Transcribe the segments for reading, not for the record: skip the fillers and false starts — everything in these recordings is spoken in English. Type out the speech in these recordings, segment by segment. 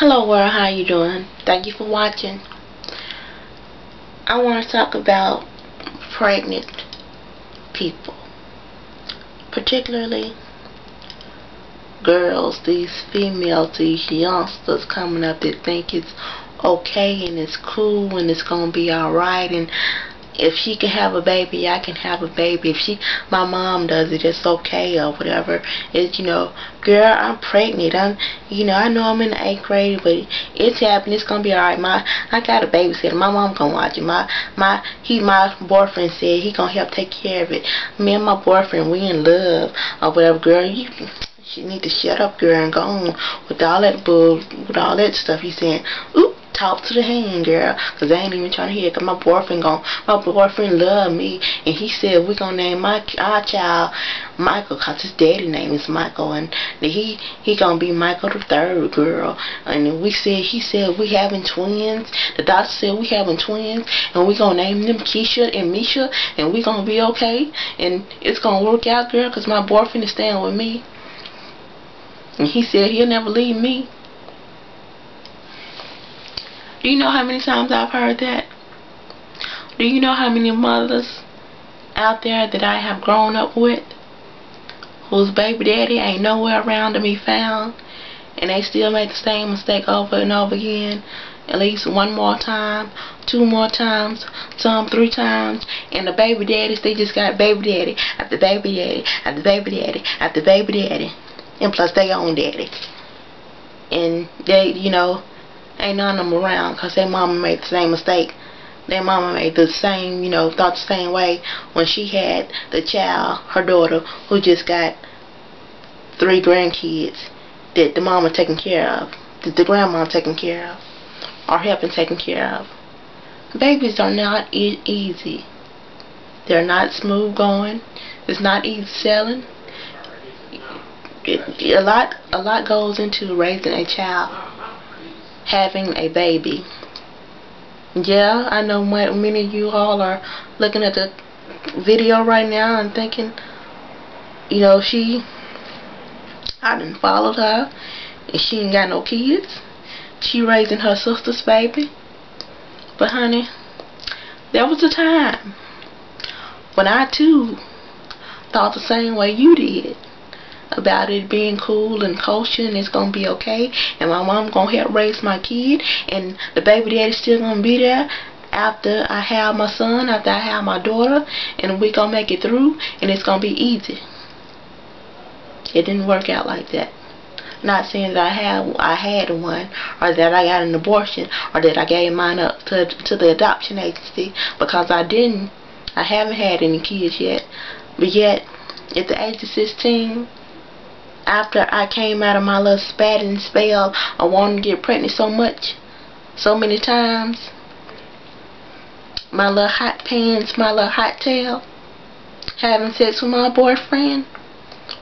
Hello world, how you doing? Thank you for watching. I want to talk about pregnant people, particularly girls, these females, these youngsters coming up that think it's okay and it's cool and it's gonna be alright, and if she can have a baby, I can have a baby. If my mom does it, it's okay or whatever. It's, girl, I'm pregnant. I know I'm in the 8th grade, but it's happening. It's gonna be alright. I got a babysitter. My mom gonna watch it. My boyfriend said he gonna help take care of it. Me and my boyfriend, we in love or whatever. Girl, you need to shut up, girl, and go on with all that with all that stuff you saying. Oop. Talk to the hand, girl, because I ain't even trying to hear it, because my boyfriend love me, and he said we gonna name our child Michael, because his daddy name is Michael, and he gonna be Michael the third, girl. And he said we having twins. The doctor said we having twins, and we gonna name them Keisha and Misha, and we gonna be okay, and it's gonna work out, girl, because my boyfriend is staying with me, and he said he'll never leave me. Do you know how many times I've heard that? Do you know how many mothers out there that I have grown up with whose baby daddy ain't nowhere around to be found, and they still make the same mistake over and over again, at least one more time, 2 more times, some 3 times, and the baby daddies, they just got baby daddy after baby daddy after baby daddy after baby daddy, and plus they own daddy, and they, ain't none of them around because their mama made the same mistake. Their mama made the same, thought the same way when she had the child, her daughter, who just got 3 grandkids that the mama taking care of, that the grandma taking care of, or helping taking care of. Babies are not easy. They're not smooth going. It's not easy selling. A lot goes into raising a child. Having a baby. Yeah, I know many of you all are looking at the video right now and thinking, I done followed her and she ain't got no kids. She raising her sister's baby. But honey, there was a time when I too thought the same way you did about it being cool and kosher and it's gonna be okay, and my mom gonna help raise my kid, and the baby daddy still gonna be there after I have my son, after I have my daughter, and we gonna make it through, and it's gonna be easy. It didn't work out like that. Not saying that I had one, or that I got an abortion, or that I gave mine up to the adoption agency, because I haven't had any kids yet. But yet, at the age of 16, after I came out of my little spatting spell of wanting to get pregnant so many times, my little hot pants, my little hot tail, having sex with my boyfriend,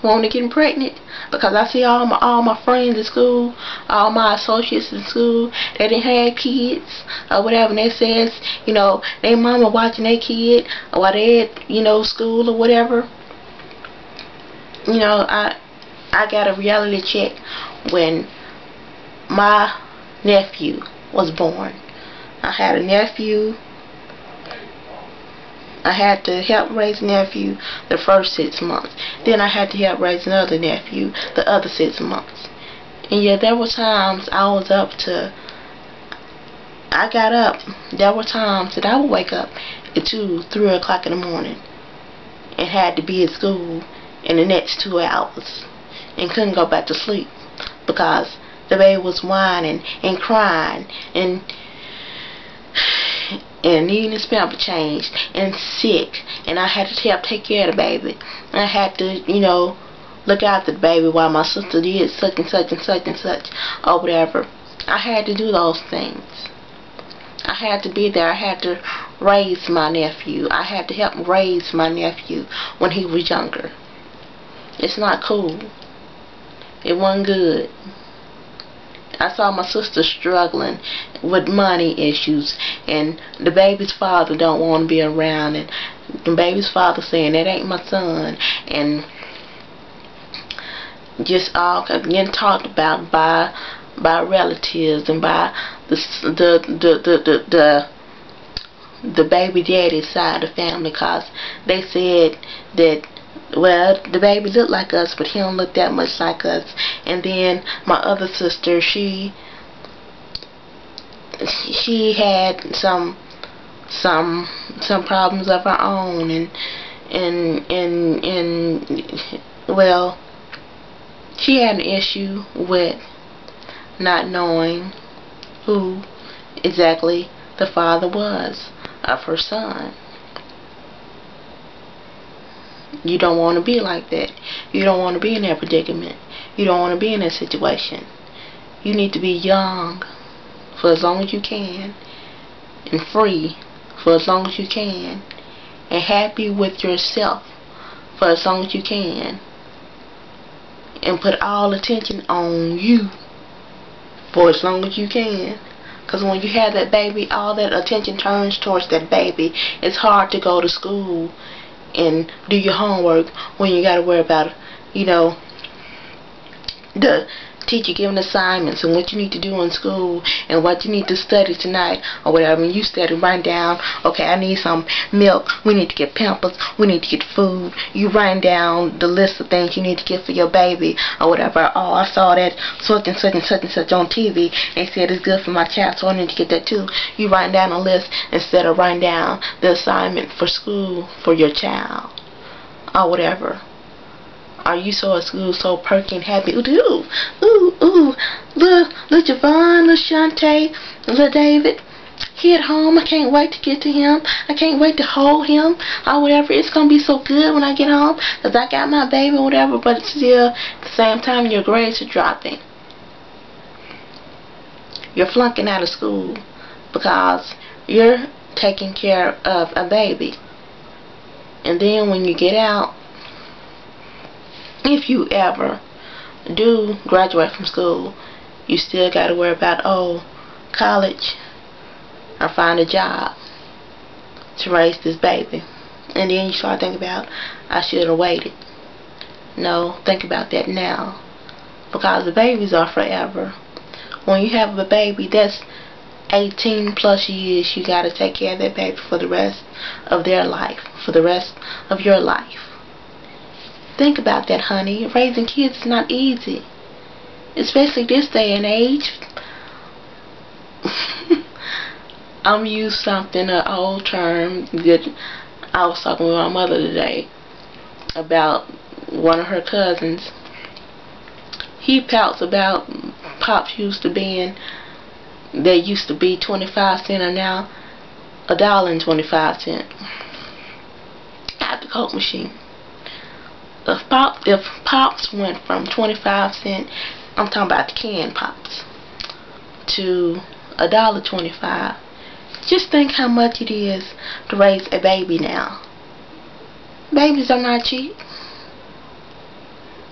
wanting to get pregnant, because I see all my friends in school, all my associates in school, they didn't have kids or whatever, and they says, their mama watching their kid while they at, school or whatever. I got a reality check when my nephew was born. I had a nephew. I had to help raise a nephew the first 6 months. Then I had to help raise another nephew the other 6 months. And yeah, there were times I got up. There were times that I would wake up at 2, 3 o'clock in the morning and had to be at school in the next 2 hours. And couldn't go back to sleep because the baby was whining and crying and needing his pamper changed and sick, and I had to help take care of the baby. I had to, look after the baby while my sister did such and such and such and such or whatever. I had to do those things. I had to be there. I had to raise my nephew. I had to help raise my nephew when he was younger. It's not cool. It wasn't good. I saw my sister struggling with money issues, and the baby's father don't want to be around, and the baby's father saying that ain't my son, and just all getting talked about by by relatives and by the baby daddy side of the family, cause they said that, well, the baby looked like us, but he don't look that much like us. And then my other sister, she had some problems of her own, and well, she had an issue with not knowing who exactly the father was of her son. You don't want to be like that. You don't want to be in that predicament. You don't want to be in that situation. You need to be young for as long as you can, and free for as long as you can, and happy with yourself for as long as you can, and put all attention on you for as long as you can. Because when you have that baby, all that attention turns towards that baby. It's hard to go to school and do your homework when you got to worry about, you know, the teacher giving assignments and what you need to do in school and what you need to study tonight or whatever. And you study right down, okay, I need some milk, we need to get Pampers, we need to get food. You write down the list of things you need to get for your baby or whatever. Oh, I saw that such and such and such and such on TV. They said it's good for my child, so I need to get that too. You write down a list instead of writing down the assignment for school for your child or whatever. Are you so at school, so perky and happy? Ooh, ooh, ooh, little Javon, little Shantae, little David, he at home. I can't wait to get to him. I can't wait to hold him or whatever. It's going to be so good when I get home because I got my baby or whatever, but still, at the same time, your grades are dropping. You're flunking out of school because you're taking care of a baby. And then when you get out, if you ever do graduate from school, you still got to worry about, oh, college or find a job to raise this baby. And then you start thinking about, I should have waited. No, think about that now, because the babies are forever. When you have a baby, that's 18 plus years you got to take care of that baby for the rest of their life, for the rest of your life. Think about that, honey. Raising kids is not easy, especially this day and age. I'm using something, an old term that I was talking with my mother today about one of her cousins. He pouts about pops used to be 25 cents and now $1.25 at the Coke machine. If pops went from 25 cents, I'm talking about the canned pops, to $1.25, just think how much it is to raise a baby now. Babies are not cheap.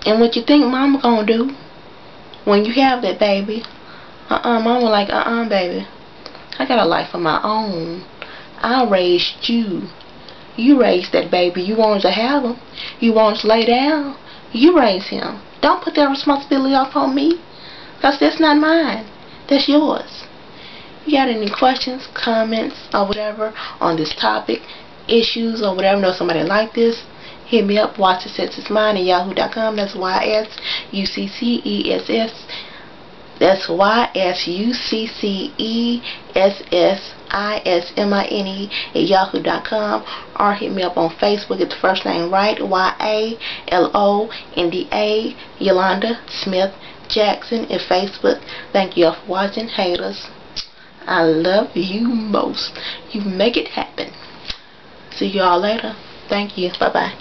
And what you think mama gonna do when you have that baby? Mama like, baby, I got a life of my own. I raised you. You raised that baby. You wanted to have him. You wanted to lay down. You raised him. Don't put that responsibility off on me, because that's not mine. That's yours. You got any questions, comments, or whatever on this topic, issues, or whatever, know somebody like this, hit me up. Watch It Sets It's Mine at yahoo.com. That's YSUCCESS. That's YSUCCESSISMINE at yahoo.com, or hit me up on Facebook. Get the first name right, YALONDA, Yolanda Smith Jackson at Facebook. Thank you all for watching, haters. I love you most. You make it happen. See you all later. Thank you. Bye bye.